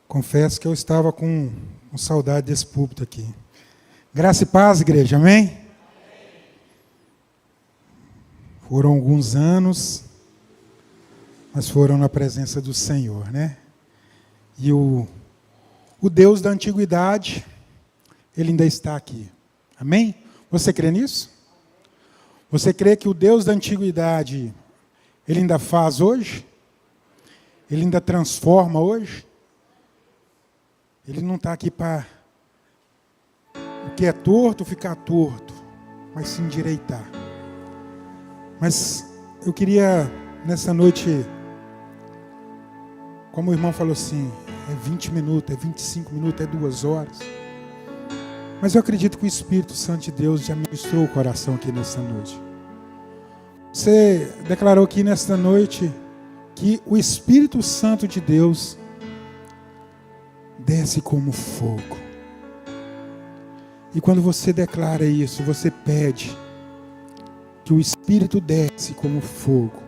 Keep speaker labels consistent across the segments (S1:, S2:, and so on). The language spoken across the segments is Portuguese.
S1: Confesso que eu estava com saudade desse púlpito aqui. Graça e paz, igreja, amém? Foram alguns anos, mas foram na presença do Senhor, né? E o Deus da antiguidade, Ele ainda está aqui, amém? Você crê nisso? Você crê que o Deus da antiguidade, Ele ainda faz hoje? Ele ainda transforma hoje? Ele não está aqui para o que é torto ficar torto, mas se endireitar. Mas eu queria, nessa noite, como o irmão falou assim, é 20 minutos, é 25 minutos, é 2 horas. Mas eu acredito que o Espírito Santo de Deus já ministrou o coração aqui nessa noite. Você declarou aqui nesta noite que o Espírito Santo de Deus desce como fogo. E quando você declara isso, você pede que o Espírito desce como fogo.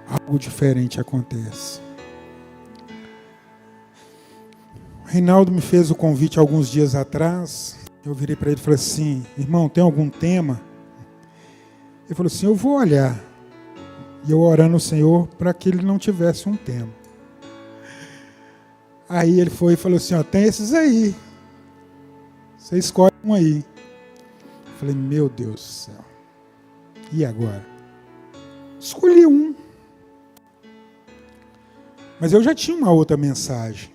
S1: Algo diferente acontece. O Reinaldo me fez o convite alguns dias atrás. Eu virei para ele e falei assim: irmão, tem algum tema? Ele falou assim: eu vou olhar. E eu orando ao Senhor para que ele não tivesse um tema. Aí ele foi e falou assim: ó, tem esses aí. Você escolhe um aí. Eu falei: meu Deus do céu. E agora? Escolhi um. Mas eu já tinha uma outra mensagem.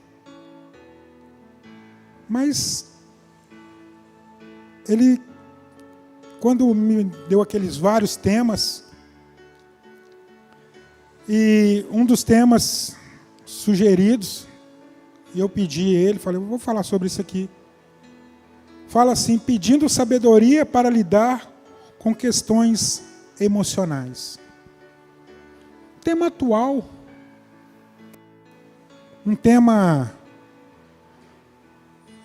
S1: Mas ele, quando me deu aqueles vários temas, e um dos temas sugeridos, e eu pedi a ele, falei: eu vou falar sobre isso aqui. Fala assim: pedindo sabedoria para lidar com questões emocionais. Tema atual. Um tema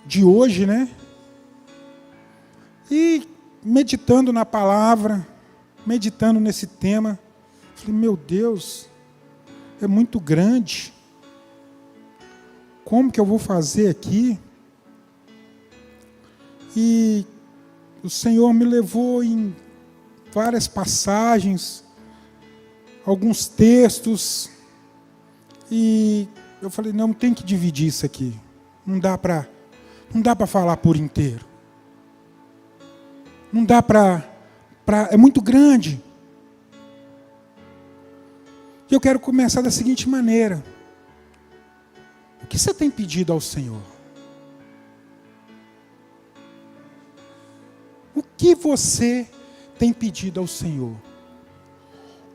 S1: de hoje, né? E meditando na palavra, meditando nesse tema, falei: meu Deus, é muito grande. Como que eu vou fazer aqui? E o Senhor me levou em várias passagens, alguns textos, e eu falei: não, tem que dividir isso aqui. Não dá para falar por inteiro. Não dá para é muito grande. E eu quero começar da seguinte maneira: o que você tem pedido ao Senhor? O que você tem pedido ao Senhor?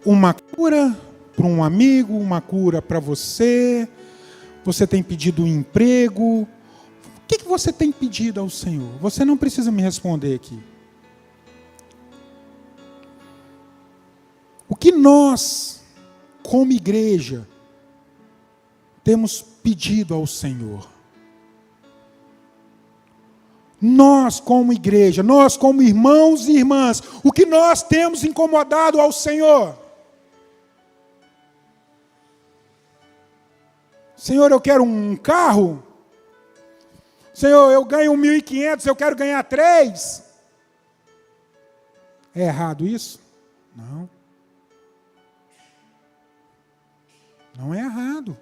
S1: Uma cura para um amigo, uma cura para você? Você tem pedido um emprego? O que você tem pedido ao Senhor? Você não precisa me responder aqui. O que nós, como igreja, temos pedido ao Senhor? Nós, como igreja, nós, como irmãos e irmãs, o que nós temos incomodado ao Senhor? Senhor, eu quero um carro. Senhor, eu ganho 1.500, eu quero ganhar 3. É errado isso? Não. Não é errado.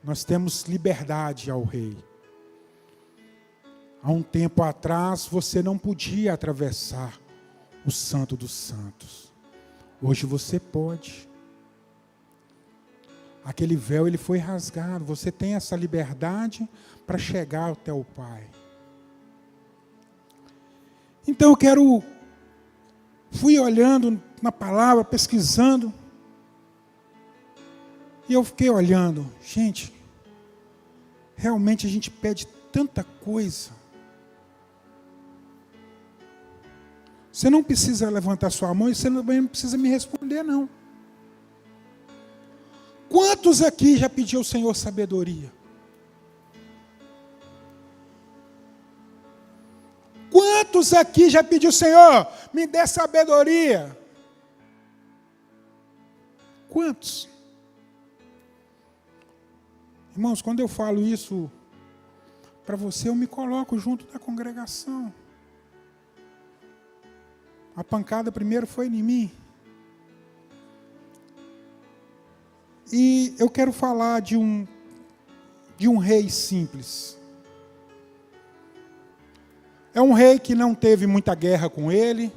S1: Nós temos liberdade ao Rei. Há um tempo atrás, você não podia atravessar o Santo dos Santos. Hoje você pode. Aquele véu, ele foi rasgado. Você tem essa liberdade para chegar até o Pai. Então fui olhando na palavra, pesquisando. E eu fiquei olhando. Gente, realmente a gente pede tanta coisa. Você não precisa levantar sua mão e você não precisa me responder, não. Quantos aqui já pediu ao Senhor sabedoria? Quantos aqui já pediu: Senhor, me dê sabedoria? Quantos? Irmãos, quando eu falo isso para você, eu me coloco junto da congregação. A pancada primeiro foi em mim. E eu quero falar de um rei simples. É um rei que não teve muita guerra com ele.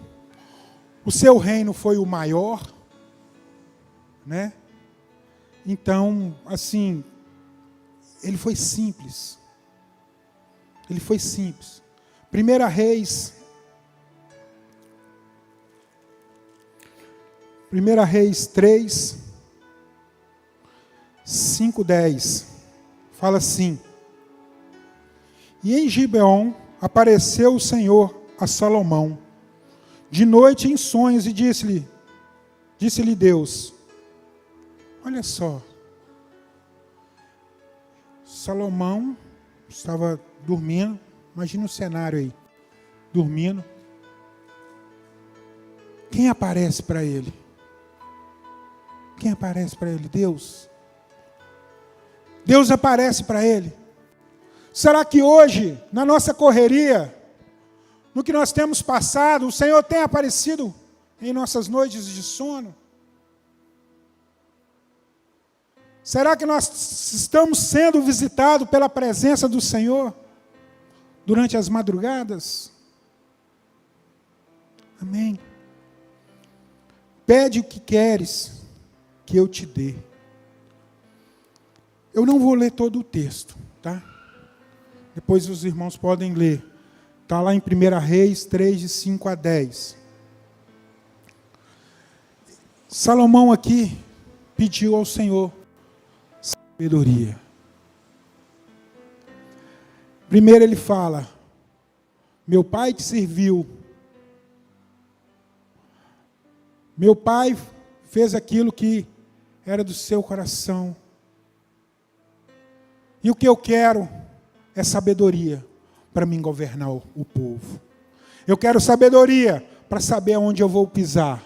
S1: O seu reino foi o maior, né? Então, assim, ele foi simples. Ele foi simples. 1 Reis 3, 5:10. Fala assim: E em Gibeon apareceu o Senhor a Salomão, de noite em sonhos, e disse-lhe Deus, olha só, Salomão estava dormindo, imagina o cenário aí, dormindo. Quem aparece para ele? Quem aparece para ele? Deus. Deus aparece para ele. Será que hoje, na nossa correria, no que nós temos passado, o Senhor tem aparecido em nossas noites de sono? Será que nós estamos sendo visitados pela presença do Senhor durante as madrugadas? Amém. Pede o que queres que eu te dê. Eu não vou ler todo o texto, tá? Depois os irmãos podem ler. Está lá em 1 Reis 3, de 5 a 10. Salomão aqui pediu ao Senhor sabedoria. Primeiro ele fala, meu pai te serviu. Meu pai fez aquilo que era do seu coração. E o que eu quero é sabedoria para mim governar o povo. Eu quero sabedoria para saber onde eu vou pisar.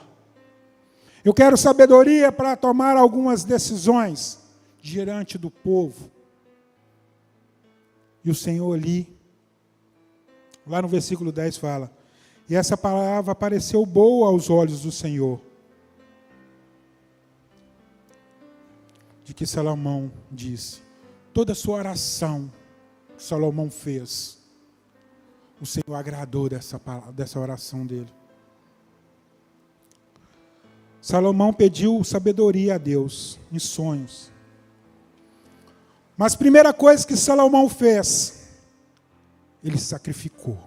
S1: Eu quero sabedoria para tomar algumas decisões diante do povo. E o Senhor ali, lá no versículo 10 fala, e essa palavra pareceu boa aos olhos do Senhor. De que Salomão disse, toda a sua oração que Salomão fez, o Senhor agradou dessa oração dele. Salomão pediu sabedoria a Deus em sonhos. Mas a primeira coisa que Salomão fez, ele sacrificou.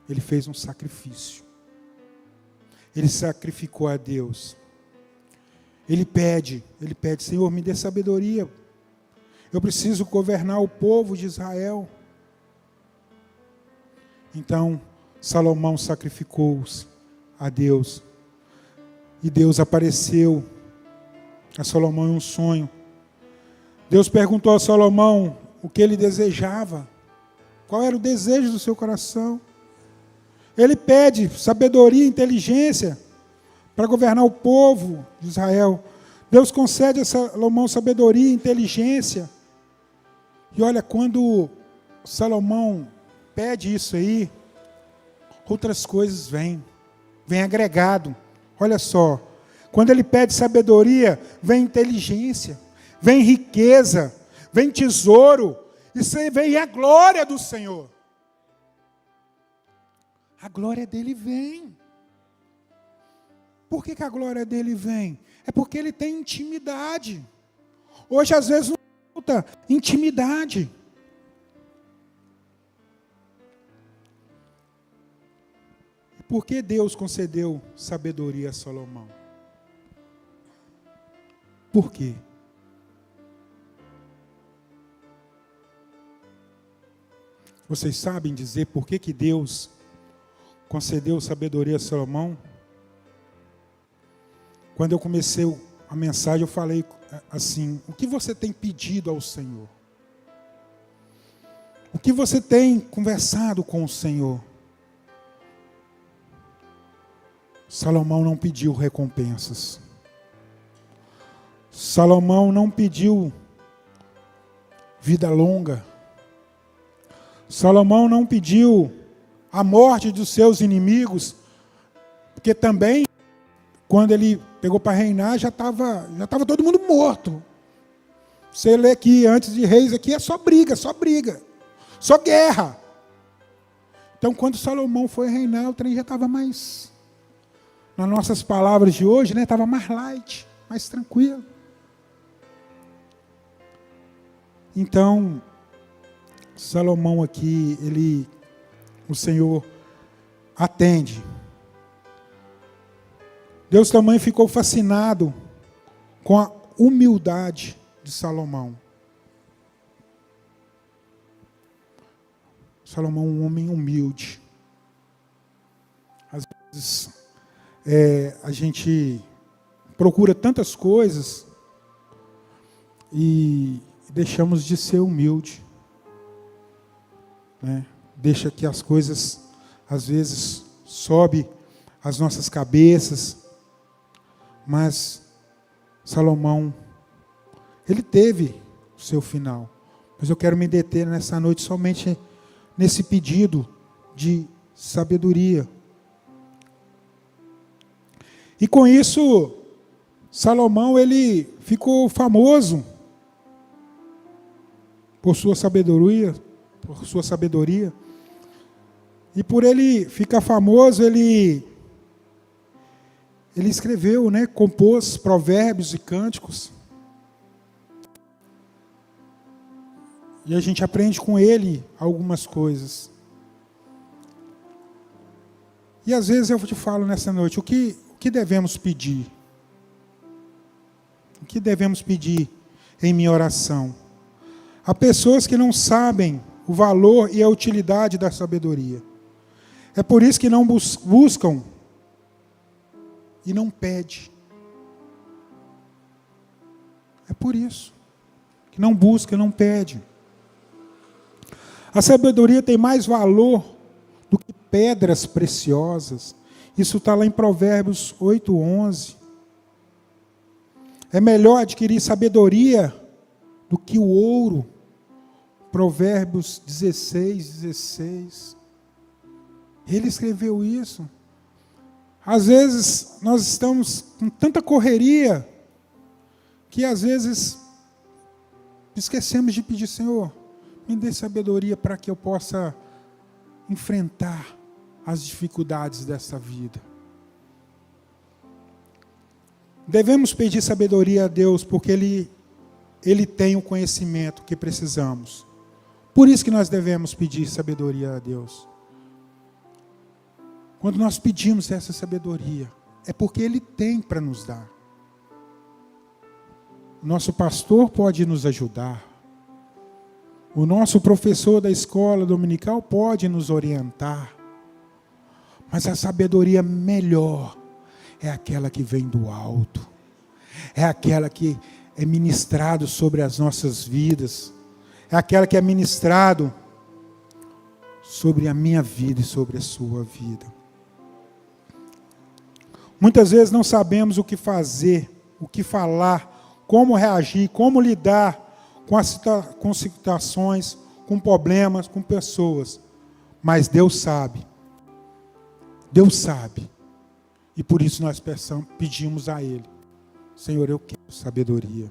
S1: Ele fez um sacrifício. Ele sacrificou a Deus. Ele pede, Senhor, me dê sabedoria. Eu preciso governar o povo de Israel. Então, Salomão sacrificou-se a Deus. E Deus apareceu a Salomão em um sonho. Deus perguntou a Salomão o que ele desejava. Qual era o desejo do seu coração? Ele pede sabedoria e inteligência para governar o povo de Israel. Deus concede a Salomão sabedoria e inteligência. E olha, quando Salomão pede isso aí, outras coisas vêm agregado. Olha só, quando ele pede sabedoria, vem inteligência, vem riqueza, vem tesouro, e vem a glória do Senhor. A glória dele vem. Por que a glória dele vem? É porque ele tem intimidade. Hoje, às vezes, não falta intimidade. Por que Deus concedeu sabedoria a Salomão? Por quê? Vocês sabem dizer por que Deus concedeu sabedoria a Salomão? Quando eu comecei a mensagem, eu falei assim, o que você tem pedido ao Senhor? O que você tem conversado com o Senhor? Salomão não pediu recompensas. Salomão não pediu vida longa. Salomão não pediu a morte dos seus inimigos, porque também, quando ele pegou para reinar, já estava todo mundo morto. Você lê aqui, antes de reis, aqui é só briga, só guerra. Então, quando Salomão foi reinar, o trem já estava mais, nas nossas palavras de hoje, né, estava mais light, mais tranquilo. Então, Salomão aqui, o Senhor atende. Deus também ficou fascinado com a humildade de Salomão. Salomão, um homem humilde. Às vezes, a gente procura tantas coisas e deixamos de ser humilde, né? Deixa que as coisas, às vezes, sobe as nossas cabeças, mas Salomão, ele teve o seu final. Mas eu quero me deter nessa noite somente nesse pedido de sabedoria. E com isso, Salomão, ele ficou famoso por sua sabedoria, e por ele ficar famoso, ele escreveu, né, compôs provérbios e cânticos. E a gente aprende com ele algumas coisas. E às vezes eu te falo nessa noite, o que devemos pedir? O que devemos pedir em minha oração? Há pessoas que não sabem o valor e a utilidade da sabedoria. É por isso que não buscam e não pedem. É por isso que não buscam e não pedem. A sabedoria tem mais valor do que pedras preciosas. Isso está lá em Provérbios 8:11. É melhor adquirir sabedoria do que o ouro. Provérbios 16:16. Ele escreveu isso. Às vezes nós estamos com tanta correria que às vezes esquecemos de pedir, Senhor, me dê sabedoria para que eu possa enfrentar as dificuldades dessa vida. Devemos pedir sabedoria a Deus porque Ele tem o conhecimento que precisamos. Por isso que nós devemos pedir sabedoria a Deus. Quando nós pedimos essa sabedoria, é porque Ele tem para nos dar. O nosso pastor pode nos ajudar. O nosso professor da escola dominical pode nos orientar. Mas a sabedoria melhor é aquela que vem do alto. É aquela que é ministrado sobre as nossas vidas. É aquela que é ministrado sobre a minha vida e sobre a sua vida. Muitas vezes não sabemos o que fazer, o que falar, como reagir, como lidar com situações, com problemas, com pessoas. Mas Deus sabe. Deus sabe. E por isso nós pedimos a Ele. Senhor, eu quero sabedoria.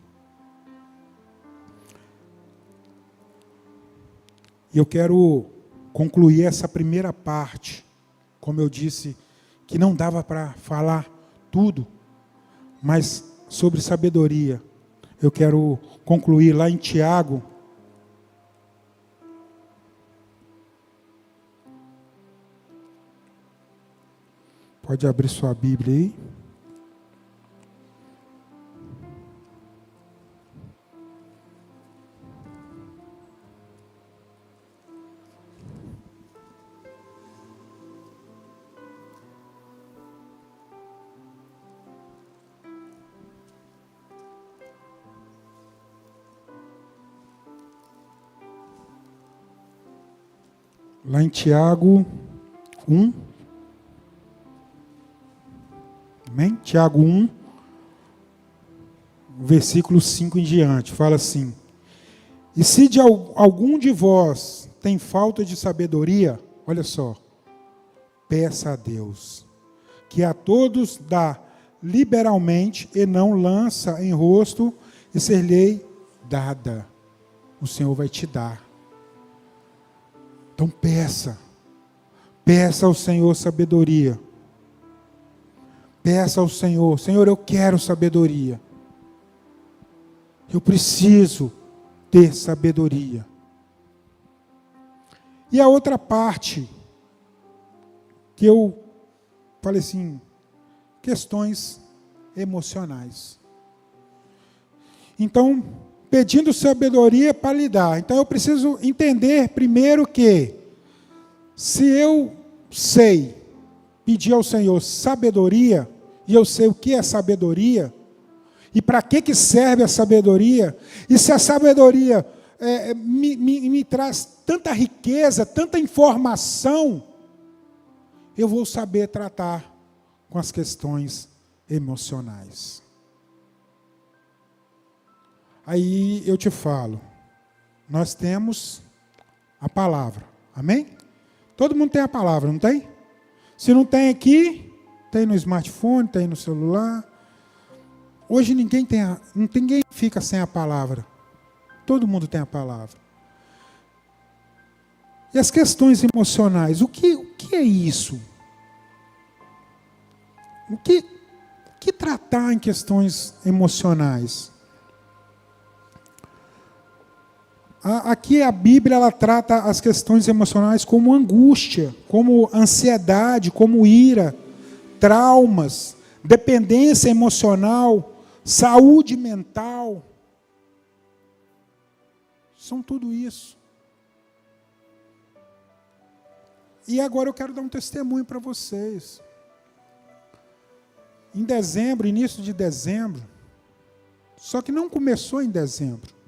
S1: E eu quero concluir essa primeira parte. Como eu disse, que não dava para falar tudo, mas sobre sabedoria. Eu quero concluir lá em Tiago. Pode abrir sua Bíblia aí. Lá em Tiago 1. Amém? Tiago 1, versículo 5 em diante, fala assim: e se de algum de vós tem falta de sabedoria, olha só, peça a Deus, que a todos dá liberalmente e não lança em rosto, e ser-lhe dada. O Senhor vai te dar. Então peça ao Senhor sabedoria. Peça ao Senhor: Senhor, eu quero sabedoria. Eu preciso ter sabedoria. E a outra parte, que eu falei assim, questões emocionais. Então, pedindo sabedoria para lidar. Então, eu preciso entender primeiro que, se eu sei pedir ao Senhor sabedoria, e eu sei o que é sabedoria, e para que serve a sabedoria, e se a sabedoria me traz tanta riqueza, tanta informação, eu vou saber tratar com as questões emocionais. Aí eu te falo, nós temos a palavra, amém? Todo mundo tem a palavra, não tem? Se não tem aqui, tem no smartphone, tem no celular. Hoje ninguém fica sem a palavra. Todo mundo tem a palavra. E as questões emocionais, o que é isso? O que tratar em questões emocionais? Aqui a Bíblia ela trata as questões emocionais como angústia, como ansiedade, como ira, traumas, dependência emocional, saúde mental. São tudo isso. E agora eu quero dar um testemunho para vocês. Em dezembro, início de dezembro, só que não começou em dezembro.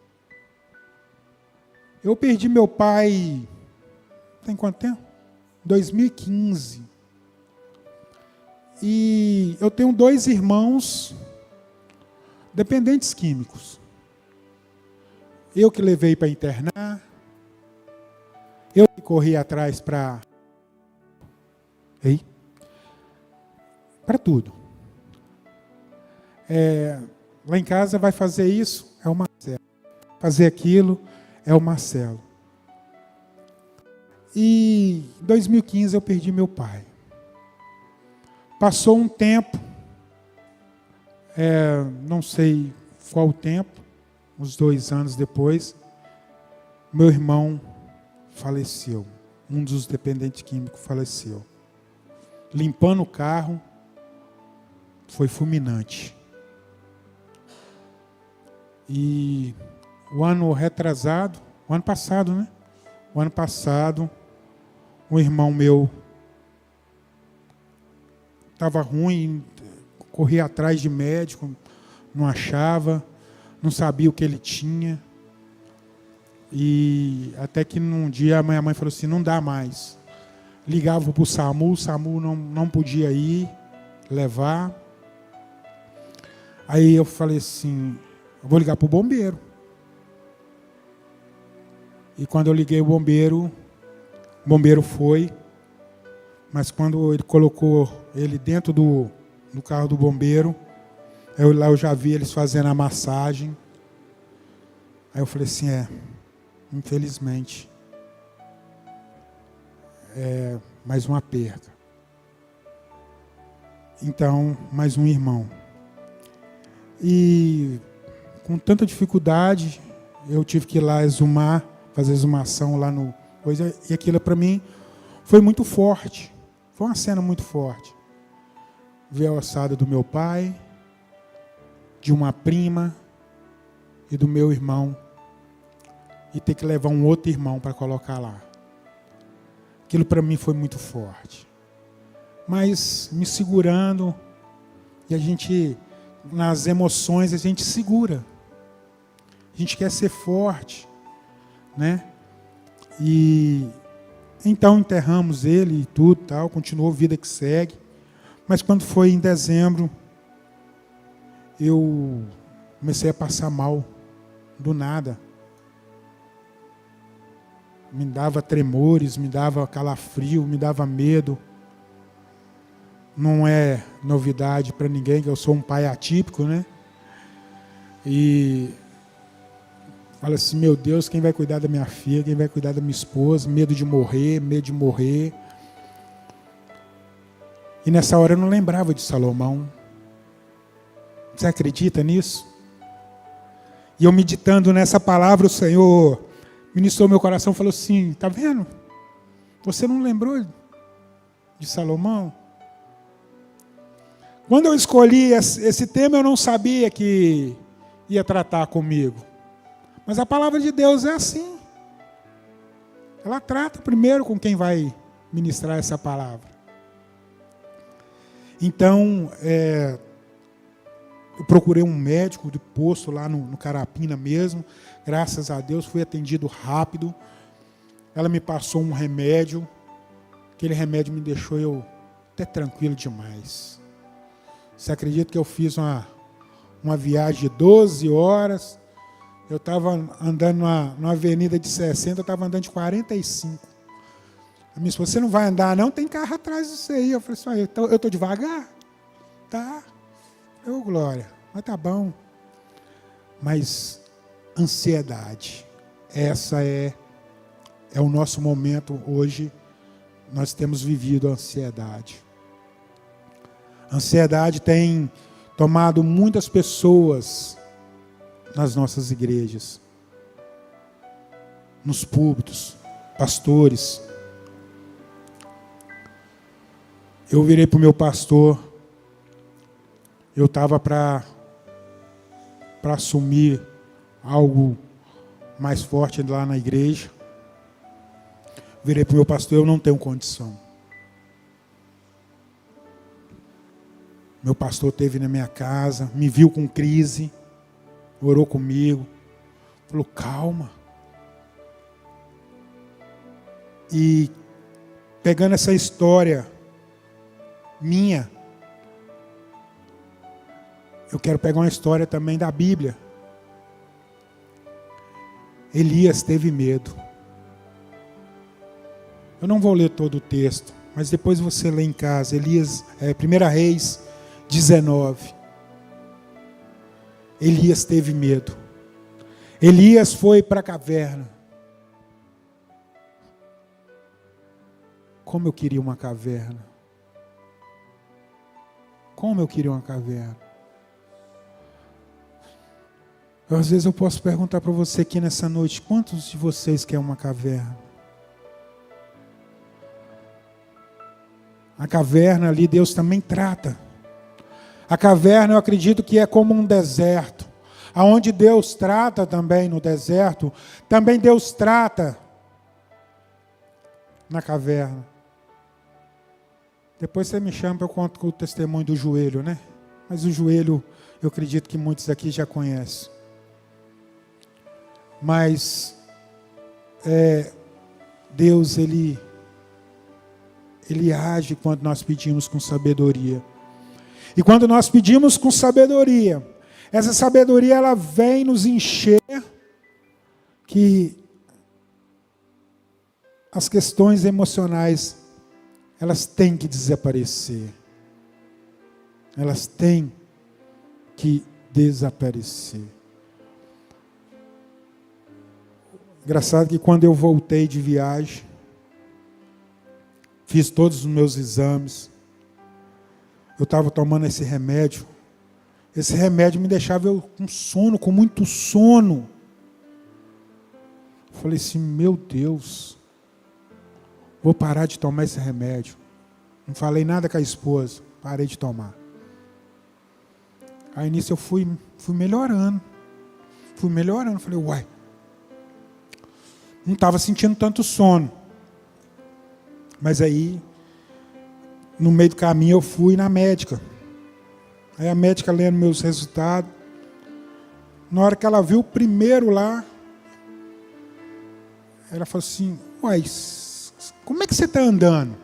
S1: Eu perdi meu pai, tem quanto tempo? 2015. E eu tenho 2 irmãos dependentes químicos. Eu que levei para internar, eu que corri atrás para tudo. Lá em casa vai fazer isso, é o Marcelo. Fazer aquilo, é o Marcelo. E em 2015 eu perdi meu pai. Passou um tempo, não sei qual o tempo, uns 2 anos depois, meu irmão faleceu. Um dos dependentes químicos faleceu. Limpando o carro, foi fulminante. E o ano retrasado, o ano passado, né? O ano passado, um irmão meu estava ruim, corria atrás de médico, não achava, não sabia o que ele tinha. E até que num dia a minha mãe falou assim, não dá mais. Ligava para o SAMU não podia ir, levar. Aí eu falei assim, eu vou ligar para o bombeiro. E quando eu liguei o bombeiro foi, mas quando ele colocou ele dentro do carro do bombeiro, eu já vi eles fazendo a massagem. Aí eu falei assim, infelizmente, é mais uma perda. Então, mais um irmão. E com tanta dificuldade, eu tive que ir lá exumar, fazer exumação lá no... E aquilo para mim foi muito forte. Foi uma cena muito forte. Ver a ossada do meu pai, de uma prima e do meu irmão, e ter que levar um outro irmão para colocar lá. Aquilo para mim foi muito forte. Mas me segurando, e a gente, nas emoções, a gente segura. A gente quer ser forte, né? E então enterramos ele e tudo, tal, continuou, vida que segue. Mas quando foi em dezembro, eu Comecei a passar mal, do nada. Me dava tremores, me dava calafrio, me dava medo. Não é novidade para ninguém que eu sou um pai atípico, né? E fala assim, meu Deus, quem vai cuidar da minha filha, quem vai cuidar da minha esposa, medo de morrer, medo de morrer. E nessa hora eu não lembrava de Salomão. Você acredita nisso? E eu meditando nessa palavra, o Senhor ministrou meu coração e falou assim, tá vendo? Você não lembrou de Salomão? Quando eu escolhi esse tema, eu não sabia que ia tratar comigo. Mas a palavra de Deus é assim. Ela trata primeiro com quem vai ministrar essa palavra. Então, eu procurei um médico de posto lá no Carapina mesmo. Graças a Deus, fui atendido rápido. Ela me passou um remédio. Aquele remédio me deixou eu até tranquilo demais. Você acredita que eu fiz uma viagem de 12 horas? Eu estava andando numa avenida de 60, eu estava andando de 45. A minha esposa, você não vai andar não? Tem carro atrás de você aí. Eu falei assim, eu estou devagar? Tá. Eu, glória, mas tá bom. Mas ansiedade, essa é o nosso momento hoje. Nós temos vivido a ansiedade. A ansiedade tem tomado muitas pessoas nas nossas igrejas, nos púlpitos, pastores. Eu virei para o meu pastor, eu estava para assumir algo mais forte lá na igreja. Virei para o meu pastor, eu não tenho condição. Meu pastor esteve na minha casa, me viu com crise, orou comigo, falou, calma. E pegando essa história minha, eu quero pegar uma história também da Bíblia. Elias teve medo. Eu não vou ler todo o texto, mas depois você lê em casa. Elias, 1 Reis 19. Elias teve medo. Elias foi para a caverna. Como eu queria uma caverna. Como eu queria uma caverna. Às vezes eu posso perguntar para você aqui nessa noite, quantos de vocês querem uma caverna? A caverna ali Deus também trata. A caverna eu acredito que é como um deserto. Aonde Deus trata também no deserto, também Deus trata na caverna. Depois você me chama para eu contar o testemunho do joelho, né? Mas o joelho eu acredito que muitos aqui já conhecem. Mas Deus, Ele age quando nós pedimos com sabedoria. E quando nós pedimos com sabedoria, essa sabedoria ela vem nos encher que as questões emocionais elas têm que desaparecer. Elas têm que desaparecer. Engraçado que quando eu voltei de viagem, fiz todos os meus exames, eu estava tomando esse remédio. Esse remédio me deixava eu com sono, com muito sono. Eu falei assim, meu Deus, vou parar de tomar esse remédio. Não falei nada com a esposa, parei de tomar. Aí nisso eu fui melhorando. Falei, uai, não estava sentindo tanto sono. Mas aí, no meio do caminho, eu fui na médica. Aí a médica lendo meus resultados. Na hora que ela viu o primeiro lá, ela falou assim, uai, como é que você está andando?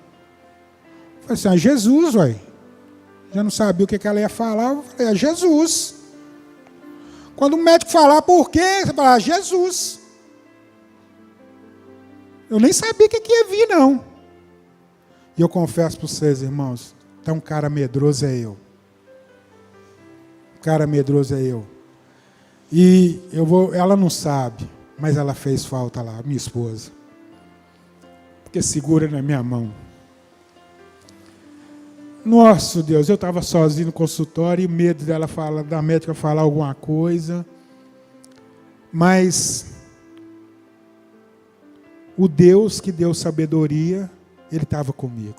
S1: Eu falei assim, Jesus, uai. Já não sabia o que ela ia falar, eu falei, Jesus. Quando o médico falar por quê, você fala, Jesus. Eu nem sabia que ia vir, não. E eu confesso para vocês, irmãos, então um cara medroso é eu. Um cara medroso é eu. E ela não sabe, mas ela fez falta lá, minha esposa. Porque segura na minha mão. Nossa, Deus, eu estava sozinho no consultório e medo dela falar, da médica falar alguma coisa. Mas o Deus que deu sabedoria, Ele estava comigo.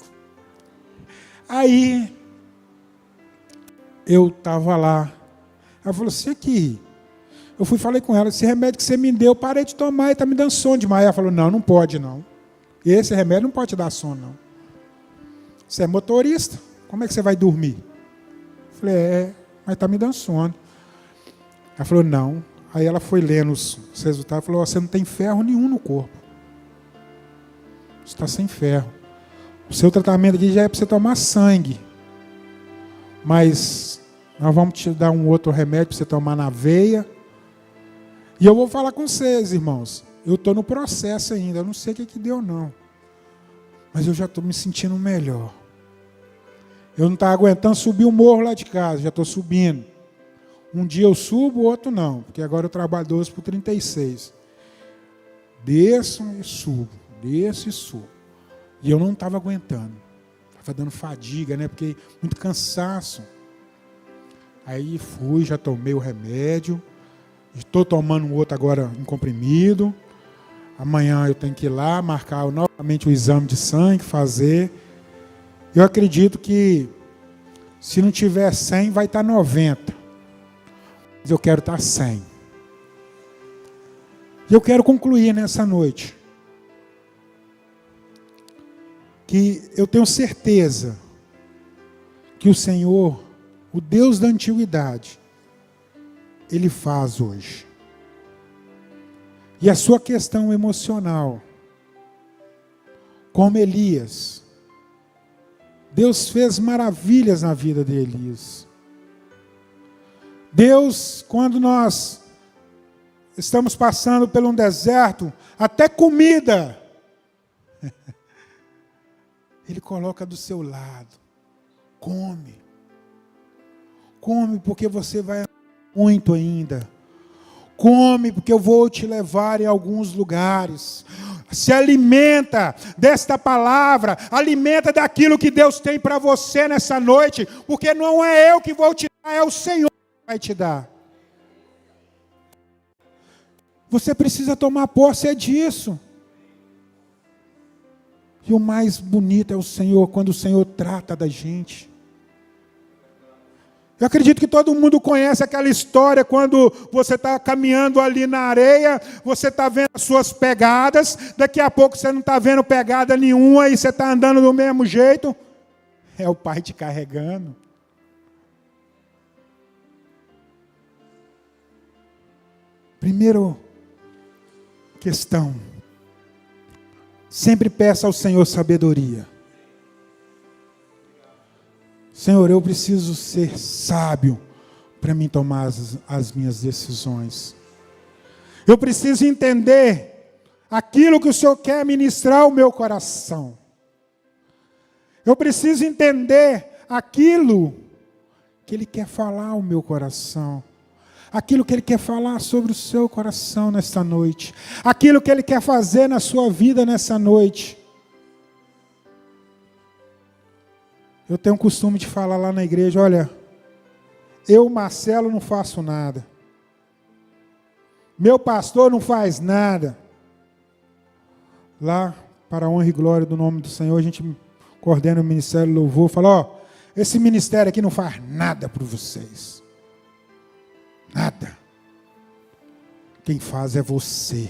S1: Aí, eu estava lá. Ela falou assim, aqui. Eu falei com ela, esse remédio que você me deu, eu parei de tomar e está me dando sono demais. Ela falou, não pode não. Esse remédio não pode te dar sono, não. Você é motorista, como é que você vai dormir? Eu falei, mas está me dando sono. Ela falou, não. Aí ela foi lendo os resultados e falou, você não tem ferro nenhum no corpo. Você está sem ferro. O seu tratamento aqui já é para você tomar sangue. Mas nós vamos te dar um outro remédio para você tomar na veia. E eu vou falar com vocês, irmãos. Eu estou no processo ainda. Eu não sei o que deu, não. Mas eu já estou me sentindo melhor. Eu não estava aguentando subir o morro lá de casa. Já estou subindo. Um dia eu subo, o outro não. Porque agora eu trabalho 12 por 36. Desço e subo. Desço e subo. E eu não estava aguentando. Estava dando fadiga, né? Porque muito cansaço. Aí fui, já tomei o remédio. Estou tomando um outro agora em comprimido. Amanhã eu tenho que ir lá, marcar novamente o exame de sangue, fazer. Eu acredito que se não tiver 100, vai estar 90. Mas eu quero estar 100. E eu quero concluir nessa noite. Que eu tenho certeza que o Senhor, o Deus da antiguidade, Ele faz hoje. E a sua questão emocional, como Elias, Deus fez maravilhas na vida de Elias. Deus, quando nós estamos passando por um deserto, até comida, Ele coloca do seu lado. Come. Come porque você vai muito ainda. Come porque eu vou te levar em alguns lugares. Se alimenta desta palavra. Alimenta daquilo que Deus tem para você nessa noite. Porque não é eu que vou te dar, é o Senhor que vai te dar. Você precisa tomar posse disso. E o mais bonito é o Senhor, quando o Senhor trata da gente. Eu acredito que todo mundo conhece aquela história, quando você está caminhando ali na areia, você está vendo as suas pegadas, daqui a pouco você não está vendo pegada nenhuma, e você está andando do mesmo jeito. É o Pai te carregando. Primeiro questão. Sempre peça ao Senhor sabedoria. Senhor, eu preciso ser sábio para mim tomar as minhas decisões. Eu preciso entender aquilo que o Senhor quer ministrar ao meu coração. Eu preciso entender aquilo que Ele quer falar ao meu coração. Aquilo que Ele quer falar sobre o seu coração nesta noite. Aquilo que Ele quer fazer na sua vida nessa noite. Eu tenho o costume de falar lá na igreja, olha, eu, Marcelo, não faço nada. Meu pastor não faz nada. Lá, para a honra e glória do nome do Senhor, a gente coordena o Ministério do Louvor, fala, ó, esse ministério aqui não faz nada por vocês. Nada. Quem faz é você.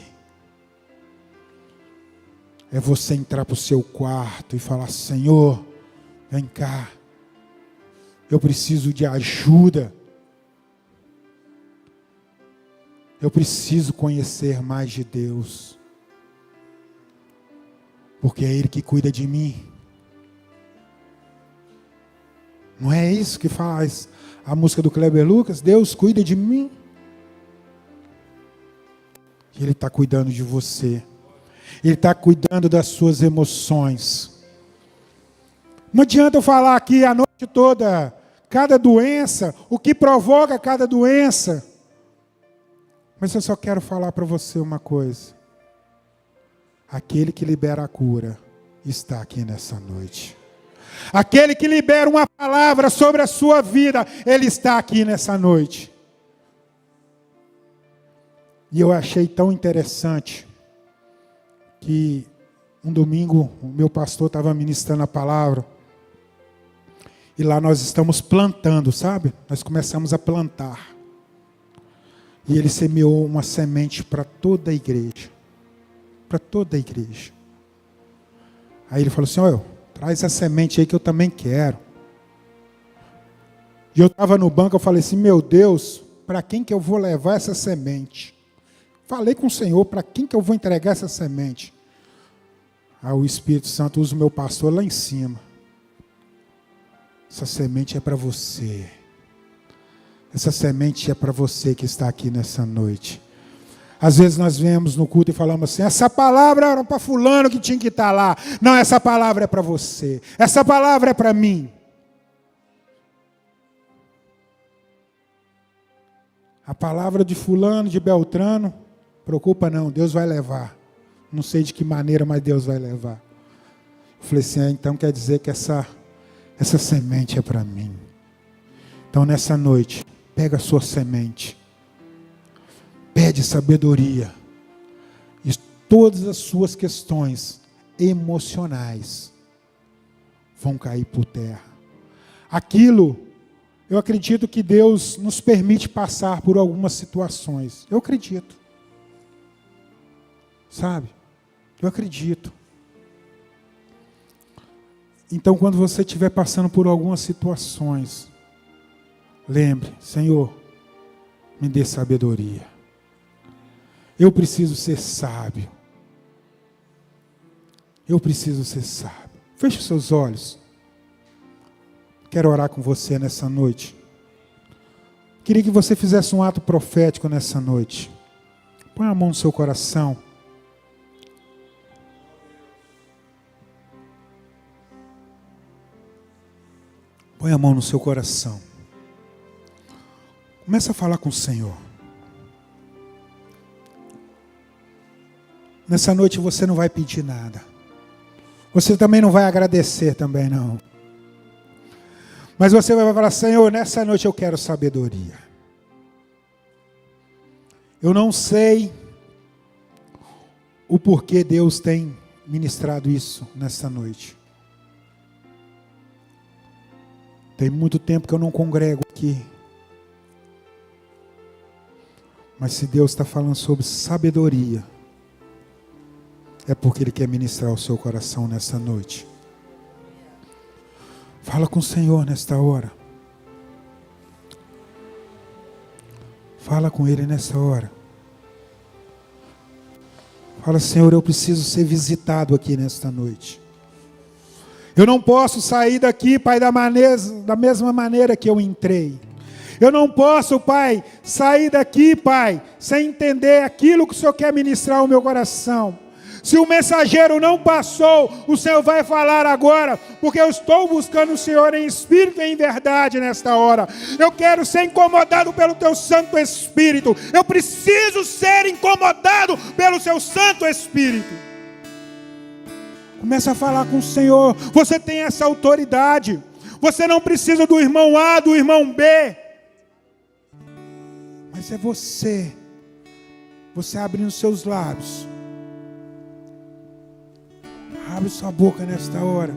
S1: É você entrar para o seu quarto e falar, Senhor, vem cá, eu preciso de ajuda, eu preciso conhecer mais de Deus, porque é Ele que cuida de mim. Não é isso que faz a música do Kleber Lucas? Deus cuida de mim. Ele está cuidando de você. Ele está cuidando das suas emoções. Não adianta eu falar aqui a noite toda, cada doença, o que provoca cada doença. Mas eu só quero falar para você uma coisa. Aquele que libera a cura está aqui nessa noite. Aquele que libera uma palavra sobre a sua vida, ele está aqui nessa noite. E eu achei tão interessante que um domingo o meu pastor estava ministrando a palavra. E lá nós estamos plantando, sabe? Nós começamos a plantar. E ele semeou uma semente para toda a igreja. Para toda a igreja. Aí ele falou assim, olha, traz a semente aí que eu também quero. E eu estava no banco, eu falei assim, meu Deus, para quem que eu vou levar essa semente? Falei com o Senhor, para quem que eu vou entregar essa semente? Aí o Espírito Santo usa o meu pastor lá em cima. Essa semente é para você. Essa semente é para você que está aqui nessa noite. Às vezes nós vemos no culto e falamos assim, essa palavra era para fulano que tinha que estar lá. Não, essa palavra é para você. Essa palavra é para mim. A palavra de fulano, de Beltrano, preocupa não, Deus vai levar. Não sei de que maneira, mas Deus vai levar. Eu falei assim, então quer dizer que essa semente é para mim. Então nessa noite, pega a sua semente. Pede sabedoria. E todas as suas questões emocionais vão cair por terra. Aquilo, eu acredito que Deus nos permite passar por algumas situações. Eu acredito. Sabe? Eu acredito. Então, quando você estiver passando por algumas situações, lembre, Senhor, me dê sabedoria. Eu preciso ser sábio. Eu preciso ser sábio. Feche os seus olhos. Quero orar com você nessa noite. Queria que você fizesse um ato profético nessa noite. Põe a mão no seu coração. Põe a mão no seu coração. Começa a falar com o Senhor. Nessa noite você não vai pedir nada. Você também não vai agradecer também não. Mas você vai falar, Senhor, nessa noite eu quero sabedoria. Eu não sei o porquê Deus tem ministrado isso nessa noite. Tem muito tempo que eu não congrego aqui. Mas se Deus está falando sobre sabedoria, é porque Ele quer ministrar o seu coração nessa noite. Fala com o Senhor nesta hora. Fala com Ele nessa hora. Fala, Senhor, eu preciso ser visitado aqui nesta noite. Eu não posso sair daqui, Pai, da mesma maneira que eu entrei. Eu não posso, Pai, sair daqui, Pai, sem entender aquilo que o Senhor quer ministrar ao meu coração. Se o mensageiro não passou, o Senhor vai falar agora, porque eu estou buscando o Senhor em espírito e em verdade nesta hora. Eu quero ser incomodado pelo Teu Santo Espírito. Eu preciso ser incomodado pelo Seu Santo Espírito. Começa a falar com o Senhor. Você tem essa autoridade. Você não precisa do irmão A, do irmão B. Mas é você. Você abrindo seus lábios. Abre sua boca nesta hora.